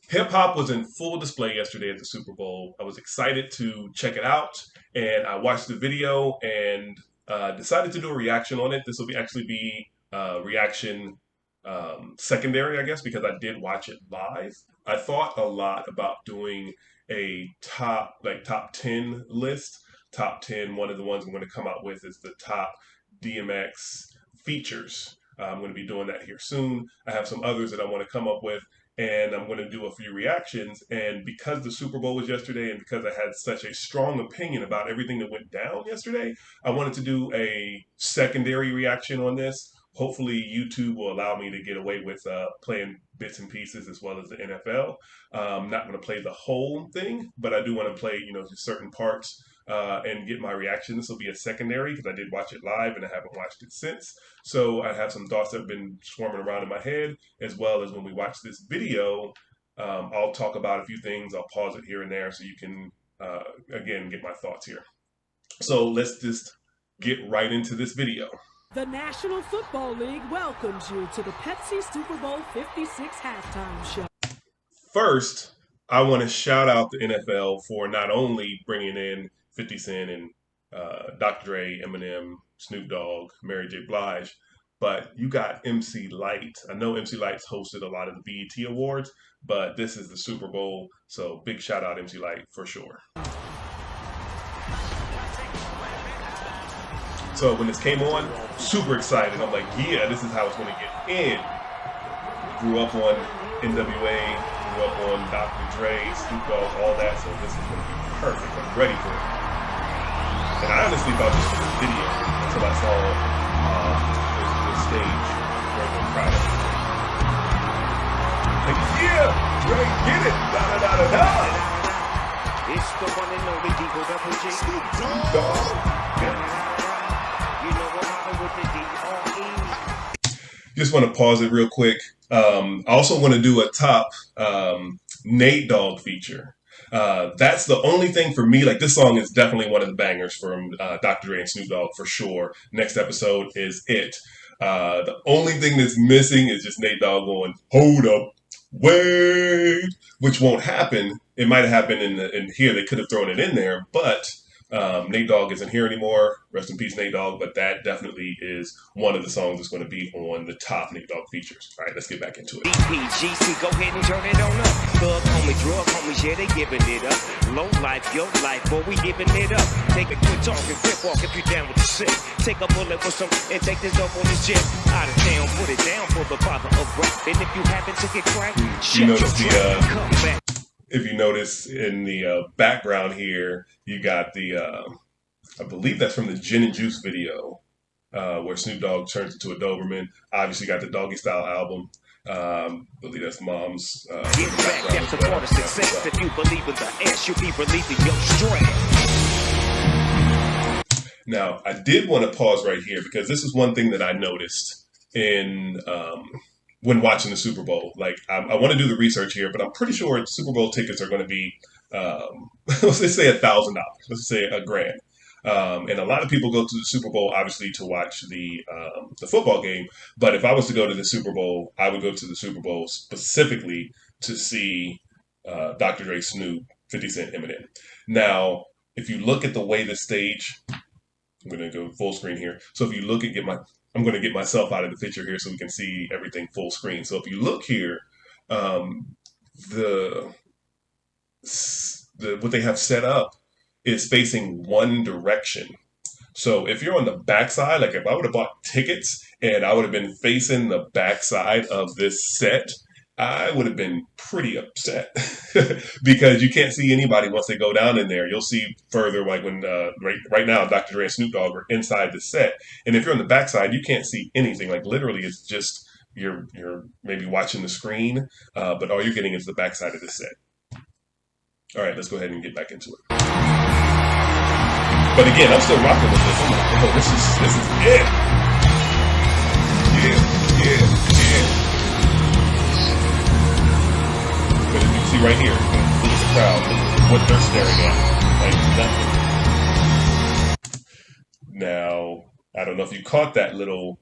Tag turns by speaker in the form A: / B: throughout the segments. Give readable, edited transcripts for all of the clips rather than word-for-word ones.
A: Hip hop was in full display yesterday at the Super Bowl. I was excited to check it out, and I watched the video and decided to do a reaction on it. This will actually be reaction secondary, I guess, because I did watch it live. I thought a lot about doing a top 10 list. Top 10, one of the ones I'm going to come out with is the top DMX features. I'm going to be doing that here soon. I have some others that I want to come up with, and I'm going to do a few reactions. And because the Super Bowl was yesterday, and because I had such a strong opinion about everything that went down yesterday, I wanted to do a secondary reaction on this. Hopefully, YouTube will allow me to get away with playing bits and pieces as well as the NFL. I'm not going to play the whole thing, but I do want to play, just certain parts and get my reaction. This will be a secondary because I did watch it live and I haven't watched it since. So I have some thoughts that have been swarming around in my head, as well as when we watch this video, I'll talk about a few things. I'll pause it here and there so you can, again, get my thoughts here. So let's just get right into this video.
B: The National Football League welcomes you to the Pepsi Super Bowl 56 halftime show.
A: First, I want to shout out the NFL for not only bringing in 50 Cent and Dr. Dre, Eminem, Snoop Dogg, Mary J. Blige, but you got MC Light. I know MC Light's hosted a lot of the BET Awards, but this is the Super Bowl, so big shout out MC Light for sure. So when this came on, super excited. I'm like, yeah, this is how it's going to get in. Grew up on NWA, grew up on Dr. Dre, Snoop Dogg, all that, so this is going to be perfect. I'm ready for it. And I honestly thought this was a video until I saw the stage. Very, very proud of it. Like, yeah, Dre, get it! Da-da-da-da-da!
C: It's the one and only Deagle Double G.
A: Snoop Dogg. Yeah.
C: You know what happened with the D-R-E.
A: Just want to pause it real quick. I also want to do a top Nate Dogg feature. That's the only thing for me. Like, this song is definitely one of the bangers from Dr. Dre and Snoop Dogg for sure. Next episode is it. The only thing that's missing is just Nate Dogg going, "Hold up, wait," which won't happen. It might have happened in here. They could have thrown it in there, but Nate Dogg isn't here anymore. Rest in peace, Nate Dogg. But that definitely is one of the songs that's going to be on the top Nate Dogg features. All right, let's get back into it.
C: EPGC, go ahead and turn it on up. Thug homies, drug homies, yeah, they giving it up. Low life, your life, boy, we giving it up. Take a quick talk and quick walk if you down with the shit. Take a bullet for some and take this dope on this jet. Out of town, put it down for the father of rap. And if you happen to get cracked, shut your trap, come back.
A: If you notice in the background here, you got the, I believe that's from the Gin and Juice video, where Snoop Dogg turns into a Doberman. Obviously got the Doggy Style album. I believe that's Mom's.
C: Get back, that's a part of success. If you believe in the ass, you'll be relieving your stress.
A: Now, I did want to pause right here because this is one thing that I noticed in when watching the Super Bowl. Like, I want to do the research here, but I'm pretty sure Super Bowl tickets are going to be, let's just say $1,000. Let's say $1,000. And a lot of people go to the Super Bowl, obviously, to watch the football game. But if I was to go to the Super Bowl, I would go to the Super Bowl specifically to see Dr. Dre, Snoop, 50 Cent, Eminem. Now, if you look at the way the stage, I'm going to go full screen here. So if you look at I'm going to get myself out of the picture here so we can see everything full screen. So if you look here, the what they have set up is facing one direction. So if you're on the backside, like if I would have bought tickets and I would have been facing the backside of this set, I would have been pretty upset because you can't see anybody once they go down in there. You'll see further, like when right now, Dr. Dre and Snoop Dogg are inside the set, and if you're on the backside, you can't see anything. Like literally, it's just you're maybe watching the screen, but all you're getting is the backside of the set. All right, let's go ahead and get back into it. But again, I'm still rocking with this. I'm like, oh, this is it. Yeah. But as you can see right here, look at the crowd, what they're staring at, like nothing. Now, I don't know if you caught that little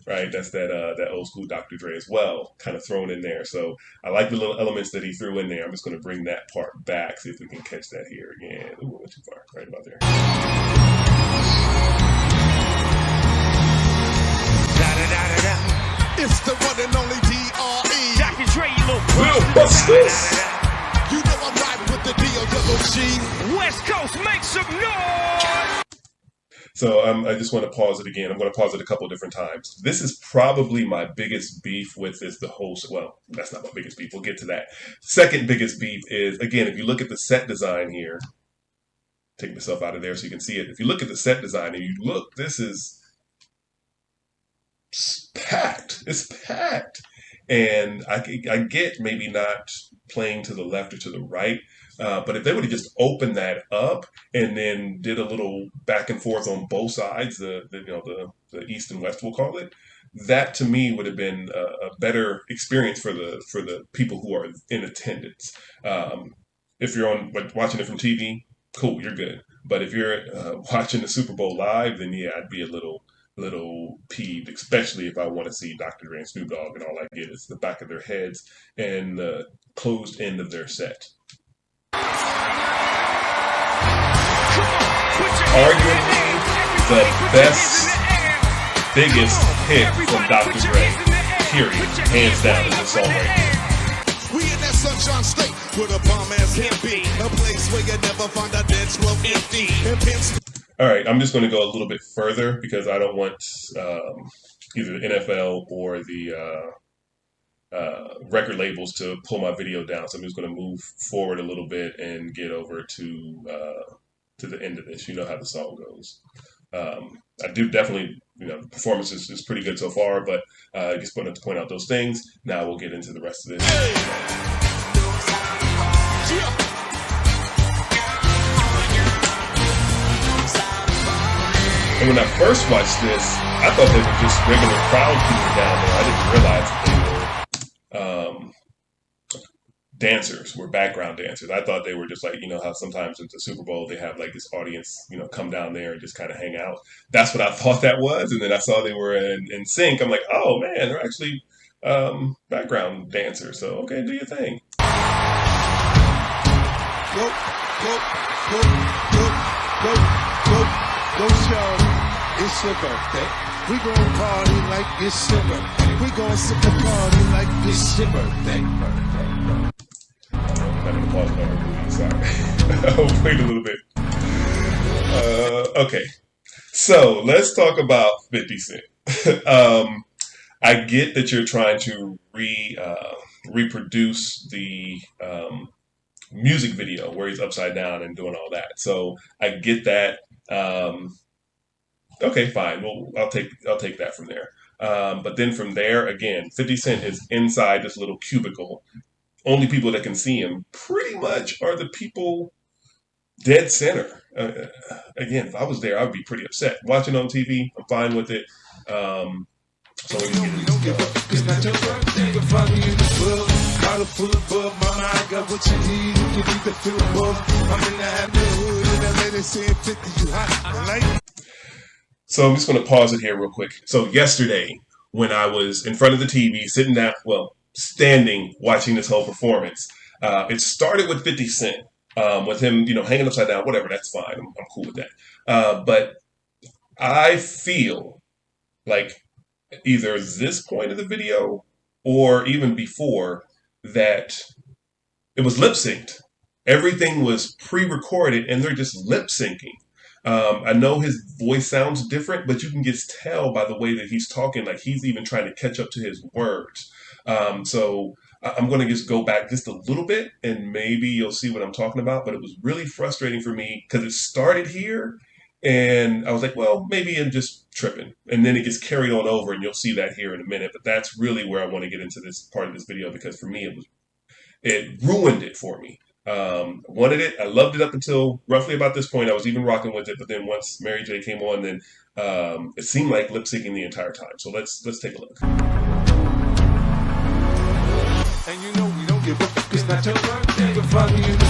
A: right? That's that old school Dr. Dre as well, kind of thrown in there. So I like the little elements that he threw in there. I'm just going to bring that part back, see if we can catch that here again. Ooh, went too far, right about there.
D: It's the one and only D.R.E.
C: Dr. Dre, you little
A: Will Busters.
D: You know I'm riding with the D.O.G.
C: West Coast, make some noise!
A: So I just want to pause it again. I'm going to pause it a couple different times. This is probably my biggest beef with this. The whole, well, that's not my biggest beef. We'll get to that. Second biggest beef is, again, if you look at the set design here, take myself out of there so you can see it. If you look at the set design and you look, this is packed. It's packed. And I get maybe not playing to the left or to the right, but if they would have just opened that up and then did a little back and forth on both sides, the east and west, we'll call it, that to me would have been a better experience for the people who are in attendance. If you're watching it from TV, cool, you're good. But if you're watching the Super Bowl live, then yeah, I'd be a little peeved, especially if I want to see Dr. Dre and Snoop Dogg and all I get is the back of their heads and the closed end of their set. Arguably the best, biggest hit from Dr. Dre, period, hands down, is this song right here.
D: We in that Sunshine State with a bomb ass hippie, a place where you never find a dance floor empty.
A: All right, I'm just going to go a little bit further because I don't want either the NFL or the record labels to pull my video down. So I'm just going to move forward a little bit and get over to the end of this. You know how the song goes. I do definitely, the performance is pretty good so far, but I just wanted to point out those things. Now we'll get into the rest of this. And when I first watched this, I thought they were just regular crowd people down there. I didn't realize that they were dancers, were background dancers. I thought they were just like, how sometimes at the Super Bowl they have like this audience, come down there and just kind of hang out. That's what I thought that was. And then I saw they were in sync. I'm like, oh man, they're actually background dancers. So, okay, do your thing.
D: Go, go, go, go, go, go. Go, shorty, it's your birthday. We gon' party like it's your birthday. We gon' sip a party like it's your birthday.
A: I'm gonna pause my sorry. I'll wait a little bit. Okay, so let's talk about 50 Cent. I get that you're trying to reproduce the music video where he's upside down and doing all that. So I get that. Okay, fine. Well, I'll take that from there. But then from there, again, 50 Cent is inside this little cubicle. Only people that can see him pretty much are the people dead center. Again, if I was there, I would be pretty upset. Watching on TV, I'm fine with it. So we can get into this.
D: It's not your birthday, but find me in the club. Bottle full of bub, mama, I got what you need. You can eat the fill above. I'm in the happy hood, and that lady saying 50, you hot. Like.
A: So I'm just going to pause it here real quick. So yesterday, when I was in front of the TV, sitting down, standing, watching this whole performance, it started with 50 Cent, with him, hanging upside down, whatever, that's fine. I'm cool with that. But I feel like either this point of the video or even before that it was lip synced. Everything was pre-recorded and they're just lip syncing. I know his voice sounds different, but you can just tell by the way that he's talking, like he's even trying to catch up to his words. So I'm going to just go back just a little bit and maybe you'll see what I'm talking about. But it was really frustrating for me because it started here and I was like, well, maybe I'm just tripping. And then it gets carried on over and you'll see that here in a minute. But that's really where I want to get into this part of this video because for me, it ruined it for me. Wanted it. I loved it up until roughly about this point. I was even rocking with it. But then once Mary J came on, then it seemed like lip syncing the entire time. So let's take a look.
D: And you know we don't give up. It's not your birthday. But find me in the.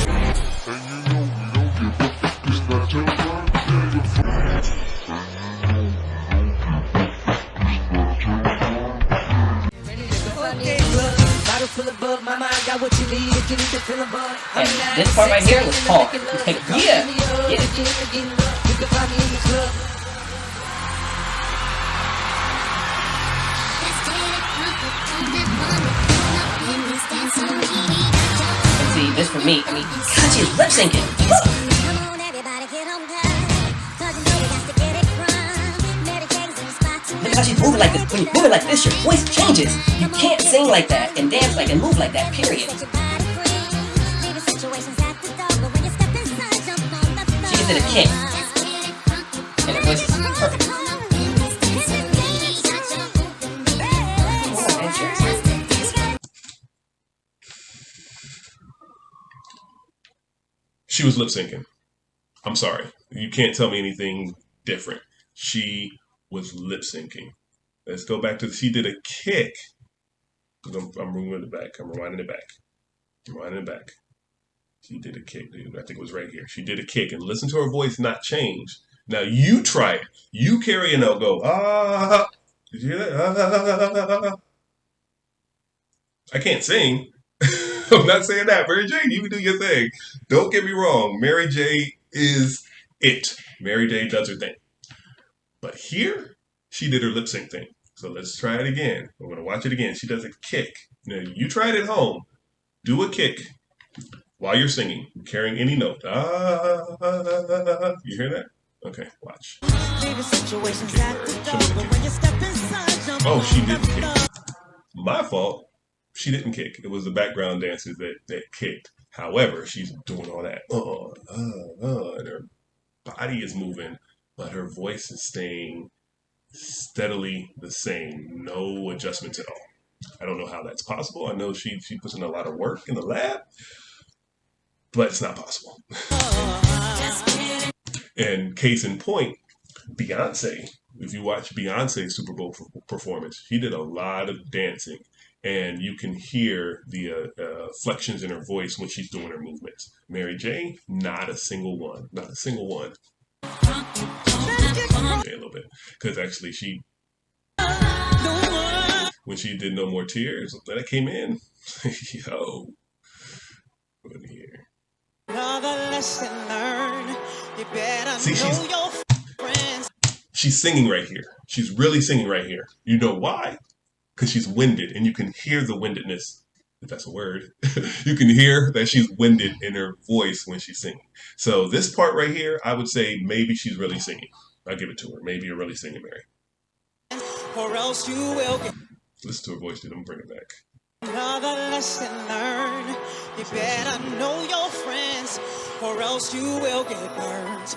D: And you know we don't give up. It's not your birthday.
E: And this part right here was hard. Like, yeah. And see, this for me, I mean, God, she's lip syncing. Look how she's moving like this. When you're moving like this, your voice changes. You can't sing like that and dance like and move like that, period. She just did a kick. And her voice is perfect. Oh, man, seriously.
A: She was lip syncing. I'm sorry. You can't tell me anything different. She was lip syncing. Let's go back to she did a kick. I'm moving it back. I'm rewinding it back. She did a kick, dude. I think it was right here. She did a kick, and listen to her voice not change. Now you try it. You carry a note. Go Did you hear that? I can't sing. I'm not saying that. Mary J, you can do your thing. Don't get me wrong. Mary J is it. Mary J does her thing. But here, she did her lip sync thing. So let's try it again. We're going to watch it again. She does a kick. Now, you try it at home. Do a kick while you're singing, carrying any note. You hear that? Okay, watch. Oh, she didn't kick. My fault. She didn't kick. It was the background dancers that kicked. However, she's doing all that. And her body is moving, but her voice is staying steadily the same. No adjustments at all. I don't know how that's possible. I know she puts in a lot of work in the lab, but it's not possible. And case in point, Beyonce. If you watch Beyonce's Super Bowl performance, she did a lot of dancing. And you can hear the flexions in her voice when she's doing her movements. Mary J, not a single one. Not a single one. Okay, a little bit. Because actually when she did No More Tears, that came in. Yo. Over here. See, she's singing right here. She's really singing right here. You know why? Because she's winded, and you can hear the windedness, if that's a word. You can hear that she's winded in her voice when she's singing. So this part right here, I would say maybe she's really singing. I'll give it to her. Maybe you're really singing, Mary. Or else you will get... Listen to her voice, dude. I'm going to bring it back. Another lesson learned. You better know your friends, or else you will get burned.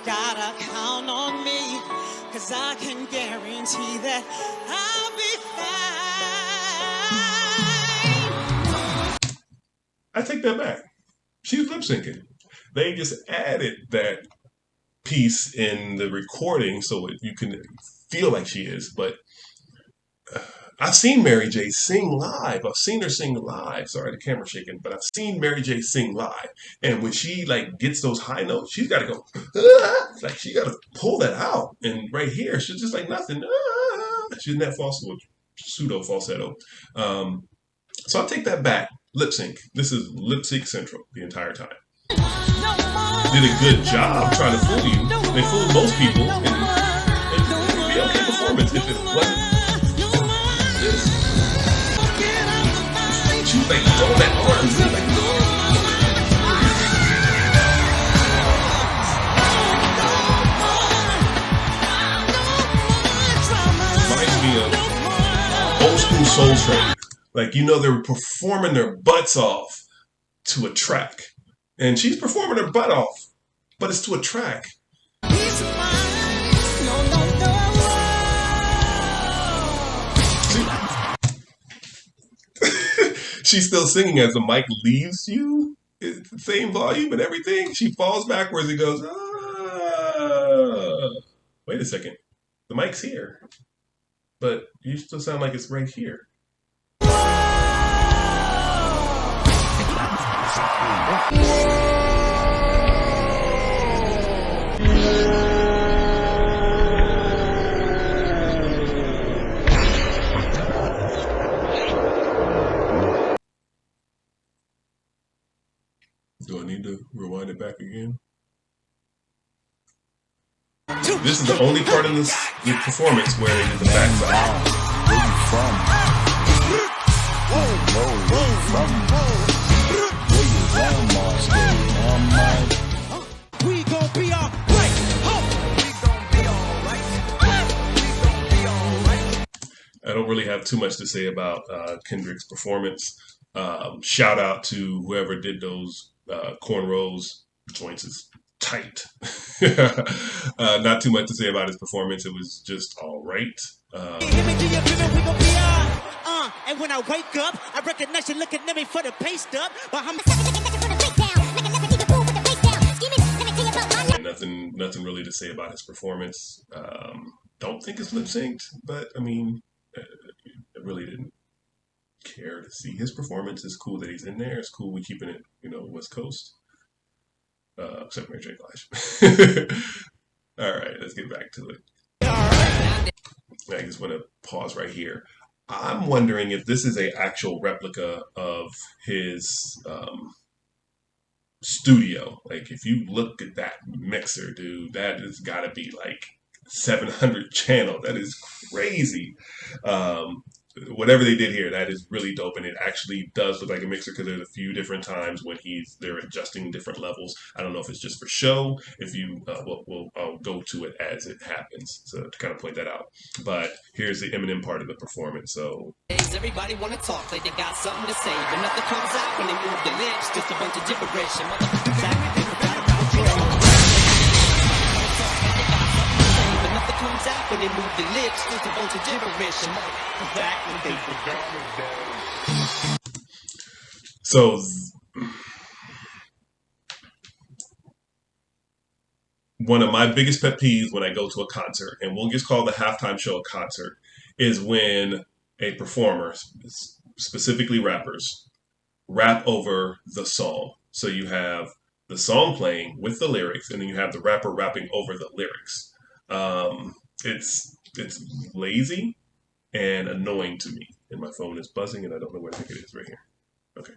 A: Gotta count on me, cause I can guarantee that I'll be fine. I take that back. She's lip syncing. They just added that piece in the recording so you can feel like she is, but I've seen Mary J sing live. I've seen her sing live. Sorry, the camera's shaking, but I've seen Mary J sing live. And when she gets those high notes, she's got to go, like she got to pull that out. And right here, she's just like nothing. She's in that pseudo falsetto. So I'll take that back. Lip sync. This is lip sync central the entire time. Did a good job trying to fool you. They fooled most people, and it would be okay performance if it wasn't. She was like throwing that arm. Reminds me of old school Soul Train. They were performing their butts off to a track. And she's performing her butt off, but it's to a track. She's still singing as the mic leaves you. It's the same volume and everything. She falls backwards and goes, Wait a second. The mic's here. But you still sound like it's right here. again. This is the only part in the performance where they did the backside.
F: Where you from? Where you from? Where you landmarks go?
C: We gon' be alright. We gon' be alright. We gon' be alright.
A: I don't really have too much to say about Kendrick's performance. Shout out to whoever did those cornrows. Joints is tight. Not too much to say about his performance. It was just all right.
C: And when I wake up, I recognize you looking at me for the pay stub.
A: Nothing really to say about his performance. Don't think it's lip synced, but I mean, I really didn't care to see his performance. It's cool that he's in there. It's cool we keeping it, West Coast. Except Mary J. Blige. All right, let's get back to it. I just want to pause right here. I'm wondering if this is an actual replica of his studio. Like, if you look at that mixer, dude, that has got to be like 700 channel. That is crazy. Whatever they did here, that is really dope, and it actually does look like a mixer because there's a few different times when they're adjusting different levels. I don't know if it's just for show. If you, I'll go to it as it happens, so to kind of point that out. But here's the Eminem part of the performance. So
E: everybody wanna talk like they got something to say, but nothing comes out when they move their lips. Just a bunch of gibberish. And motherfuckers act like they forgot about you. But nothing comes out when they move their lips. Just a bunch of gibberish. And motherfuckers act like they forgot about you.
A: So one of my biggest pet peeves when I go to a concert, and we'll just call the halftime show a concert, is when a performer, specifically rappers, rap over the song. So you have the song playing with the lyrics, and then you have the rapper rapping over the lyrics. It's lazy and annoying to me. And my phone is buzzing, and I don't know where I think it is right here. Okay.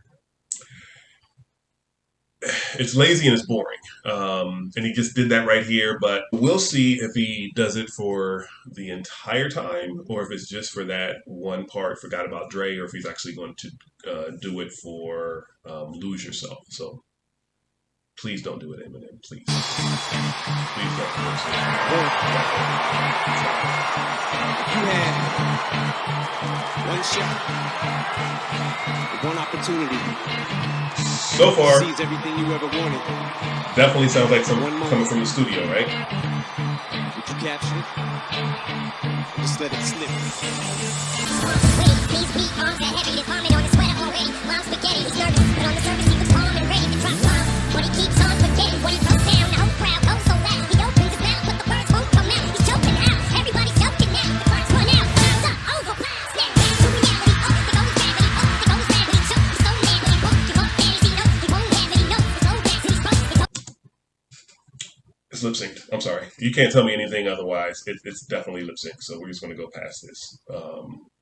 A: It's lazy and it's boring. And he just did that right here, but we'll see if he does it for the entire time or if it's just for that one part, Forgot About Dre, or if he's actually going to do it for Lose Yourself. So please don't do it, Eminem, please. Please don't do it.
C: You had one shot, one opportunity.
A: So far,
C: Sees everything you ever wanted.
A: definitely sounds like something coming from the studio, right?
C: Would you capture it? Just let it slip.
A: It's lip synced. I'm sorry. You can't tell me anything otherwise. It's definitely lip synced. So we're just going to go past this.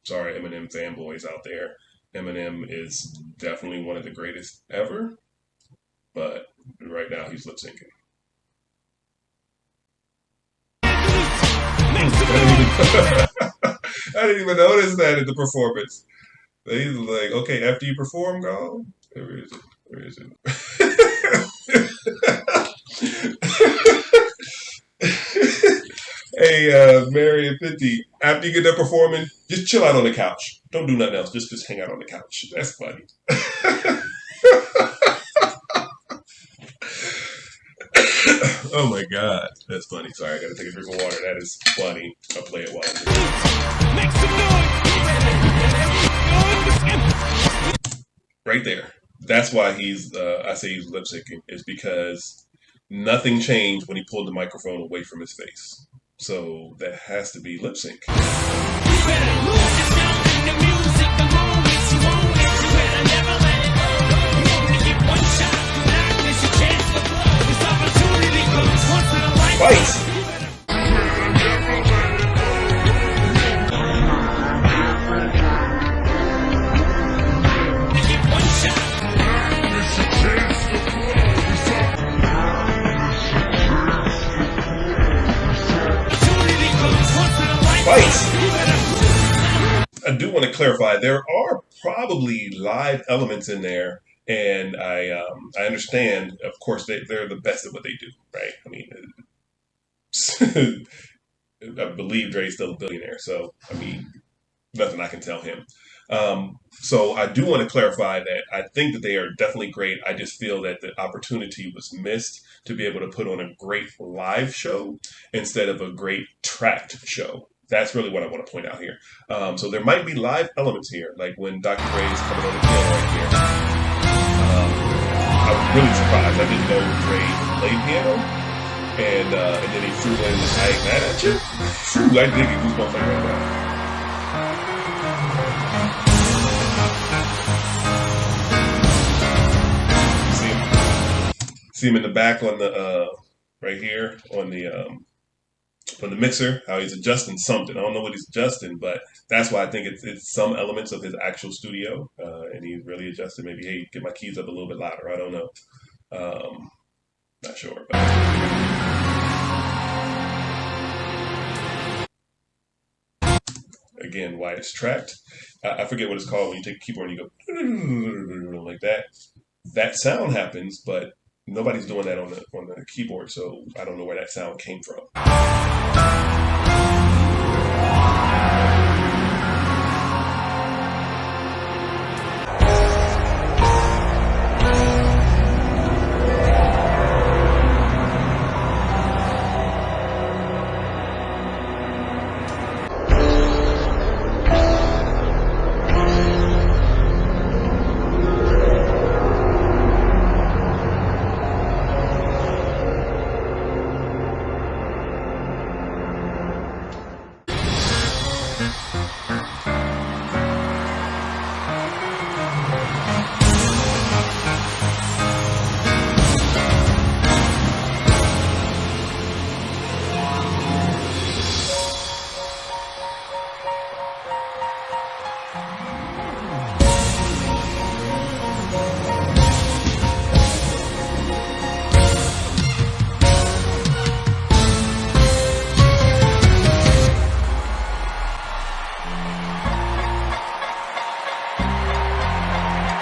A: Sorry, Eminem fanboys out there. Eminem is definitely one of the greatest ever. But right now he's lip syncing. I didn't even notice that in the performance. He's like, okay, after you perform, go. Where is it? Where is it? Hey, Mary and 50, after you get done performing, just chill out on the couch. Don't do nothing else. Just hang out on the couch. That's funny. Oh my God. That's funny. Sorry, I gotta take a drink of water. That is funny. I'll play it while I'm doing it.
C: Make some noise.
A: Right there. That's why I say he's lip syncing, is because nothing changed when he pulled the microphone away from his face. So that has to be lip sync. Fight! I do want to clarify there are probably live elements in there, and I understand. Of course, they're the best at what they do, right? I mean, I believe Dre's still a billionaire, so I mean, nothing I can tell him. So I do want to clarify that I think that they are definitely great. I just feel that the opportunity was missed to be able to put on a great live show instead of a great tracked show. That's really what I want to point out here. So there might be live elements here, like when Dr. Dre is coming on the piano right here. I was really surprised. I didn't know Dre played piano, and then he threw in "I Ain't Mad at You." Phew, I did get goosebumps like right now. See him, see him in the back on the right here on the mixer, how he's adjusting something. I don't know what he's adjusting, but that's why I think it's some elements of his actual studio, and he's really adjusted. Maybe hey, get my keys up a little bit louder. I don't know. Um, Not sure, but again, why it's tracked. I forget what it's called when you take a keyboard and you go like that. That sound happens, but nobody's doing that on the keyboard, so I don't know where that sound came from.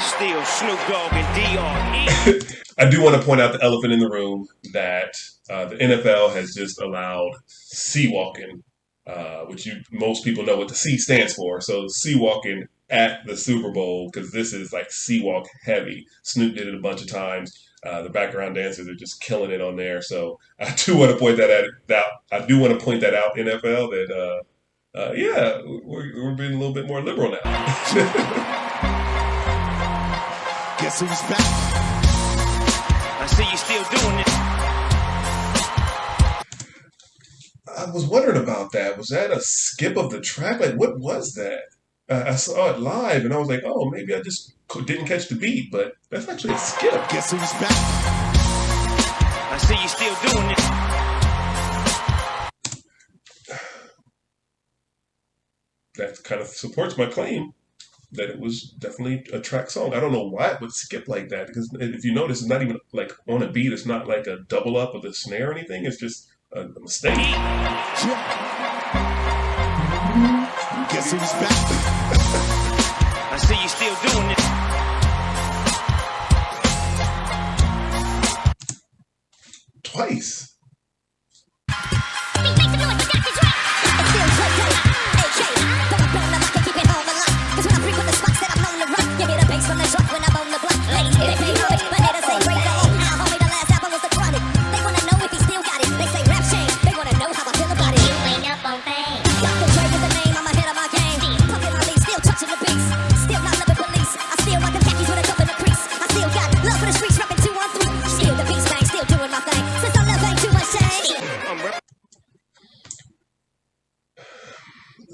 C: Still Snoop Dogg and D.R.E.
A: I do want to point out the elephant in the room that the NFL has just allowed sea walking, which most people know what the C stands for. So sea walking at the Super Bowl because this is like sea walk heavy. Snoop did it a bunch of times. The background dancers are just killing it on there. So I do want to point that. I do want to point that out, NFL, that yeah, we're being a little bit more liberal now.
D: Guess who's back?
C: I see you still doing it.
A: I was wondering about that. Was that a skip of the track? Like, what was that? I saw it live, and I was like, "Oh, maybe I just didn't catch the beat." But that's actually a skip.
D: Guess who's back?
C: I see you still doing it.
A: That kind of supports my claim that it was definitely a track song. I don't know why it would skip like that because if you notice, it's not even like on a beat. It's not like a double up with a snare or anything. It's just a mistake.
D: Guess who's back?
C: I see you still doing it.
A: Twice.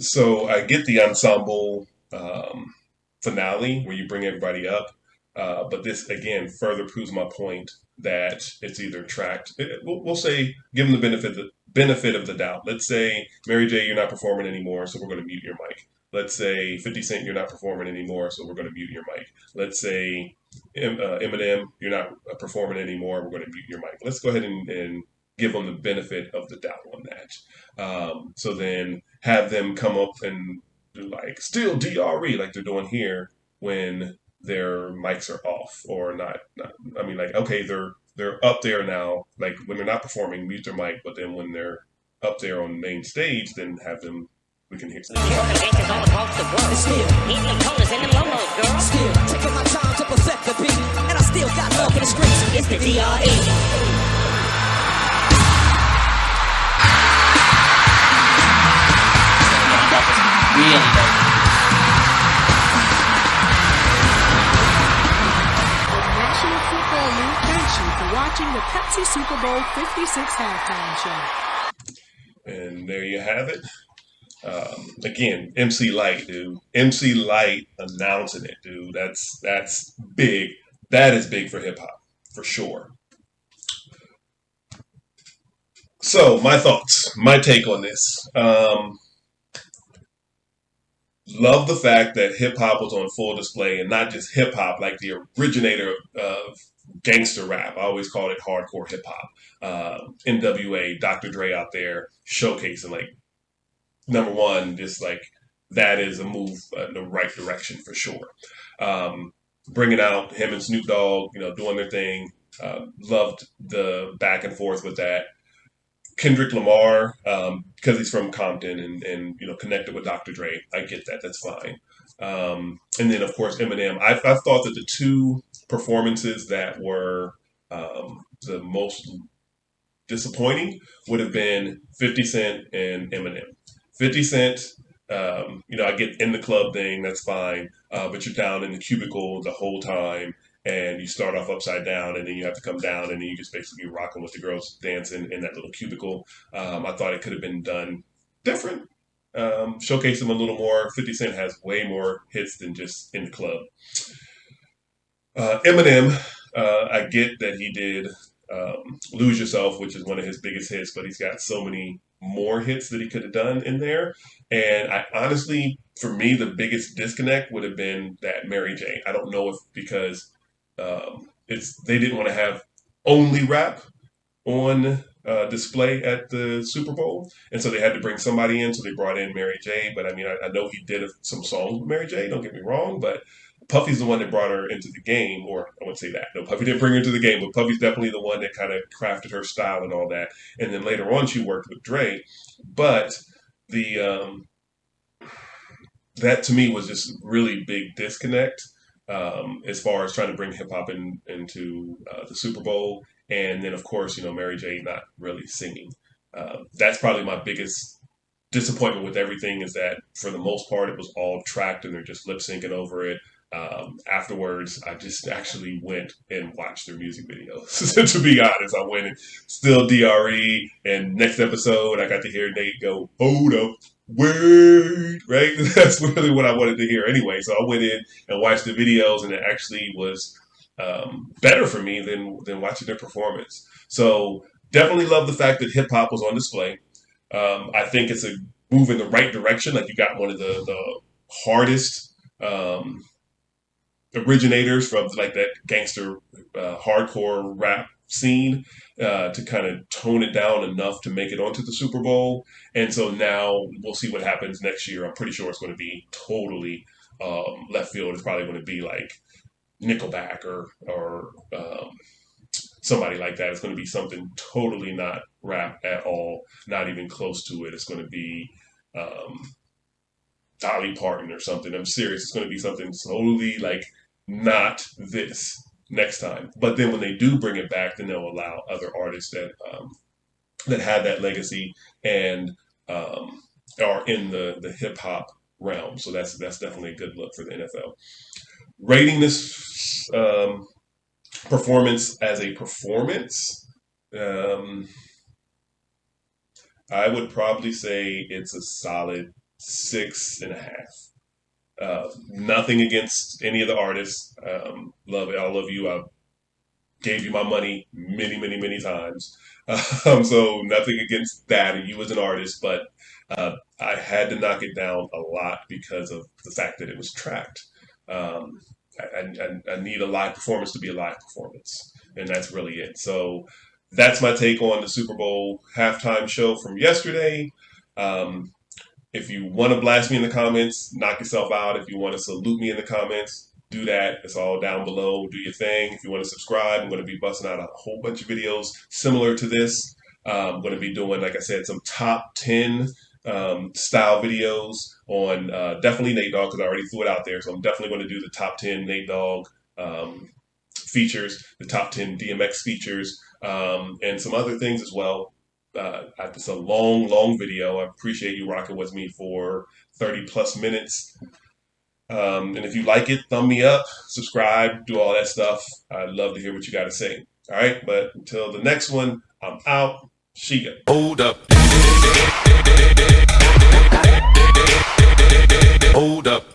A: So I get the ensemble finale where you bring everybody up, but this again further proves my point that it's either tracked. We'll say give them the benefit of the doubt. Let's say Mary J, you're not performing anymore, so we're going to mute your mic. Let's say 50 Cent, you're not performing anymore, so we're going to mute your mic. Let's say Eminem, you're not performing anymore, we're going to mute your mic. Let's go ahead and give them the benefit of the doubt on that. So then have them come up and do like still DRE like they're doing here when their mics are off or not. I mean, like okay, they're up there now. Like when they're not performing, mute their mic, but then when they're up there on the main stage, then have them. We can hear.
E: Still, taking my time to perfect the beat, and I still got love for the streets. It's the DRE.
B: The National Football League thanks you for watching the Pepsi Super Bowl 56 halftime show.
A: And there you have it. Again, MC Light, dude. MC Light announcing it, dude. That's big. That is big for hip hop, for sure. So, my thoughts, my take on this. Love the fact that hip hop was on full display, and not just hip hop, like the originator of gangster rap. I always called it hardcore hip hop. NWA, Dr. Dre out there showcasing, like, number one, just like that is a move in the right direction for sure. Bringing out him and Snoop Dogg, doing their thing. Loved the back and forth with that. Kendrick Lamar, because he's from Compton and connected with Dr. Dre. I get that. That's fine. And then of course Eminem. I thought that the two performances that were the most disappointing would have been 50 Cent and Eminem. 50 Cent, I get in the club thing, that's fine, but you're down in the cubicle the whole time, and you start off upside down, and then you have to come down, and then you just basically rocking with the girls dancing in that little cubicle. I thought it could have been done different. Showcase him a little more. 50 Cent has way more hits than just in the club. Eminem, I get that he did Lose Yourself, which is one of his biggest hits, but he's got so many more hits that he could have done in there. And I honestly, for me, the biggest disconnect would have been that Mary J. I don't know if because they didn't want to have only rap on display at the Super Bowl, and so they had to bring somebody in. So they brought in Mary J. But I mean, I know he did some songs with Mary J. Don't get me wrong, but Puffy's the one that brought her into the game, or I wouldn't say that. No, Puffy didn't bring her into the game, but Puffy's definitely the one that kind of crafted her style and all that. And then later on, she worked with Dre. But the that to me was just really big disconnect as far as trying to bring hip hop into the Super Bowl, and then of course Mary J. not really singing. That's probably my biggest disappointment with everything is that for the most part it was all tracked and they're just lip syncing over it. Afterwards, I just actually went and watched their music videos. To be honest, I went and still DRE, and next episode I got to hear Nate go, "Hold up, wait," right? That's really what I wanted to hear anyway. So I went in and watched the videos, and it actually was better for me than watching their performance. So definitely love the fact that hip hop was on display. I think it's a move in the right direction. Like you got one of the hardest originators from like that gangster hardcore rap scene to kind of tone it down enough to make it onto the Super Bowl. And so now we'll see what happens next year. I'm pretty sure it's going to be totally left field. It's probably going to be like Nickelback or somebody like that. It's going to be something totally not rap at all, not even close to it. It's going to be Dolly Parton or something. I'm serious. It's going to be something totally like not this next time. But then when they do bring it back, then they'll allow other artists that have that legacy and are in the hip hop realm. So that's definitely a good look for the NFL. Rating this performance as a performance, I would probably say it's a solid 6.5. Nothing against any of the artists. Love it. All of you. I gave you my money many, many, many times. So nothing against that and you as an artist, but I had to knock it down a lot because of the fact that it was tracked. I need a live performance to be a live performance, and that's really it. So that's my take on the Super Bowl halftime show from yesterday. If you want to blast me in the comments, knock yourself out. If you want to salute me in the comments, do that. It's all down below. Do your thing. If you want to subscribe, I'm going to be busting out a whole bunch of videos similar to this. I'm going to be doing, like I said, some top 10 style videos on definitely Nate Dogg, because I already threw it out there. So I'm definitely going to do the top 10 Nate Dogg features, the top 10 DMX features, and some other things as well. It's a long video. I appreciate you rocking with me for 30 plus minutes. And if you like it, thumb me up, subscribe, do all that stuff. I'd love to hear what you got to say. All right, but until the next one, I'm out. See ya.
G: Hold up. Hold up.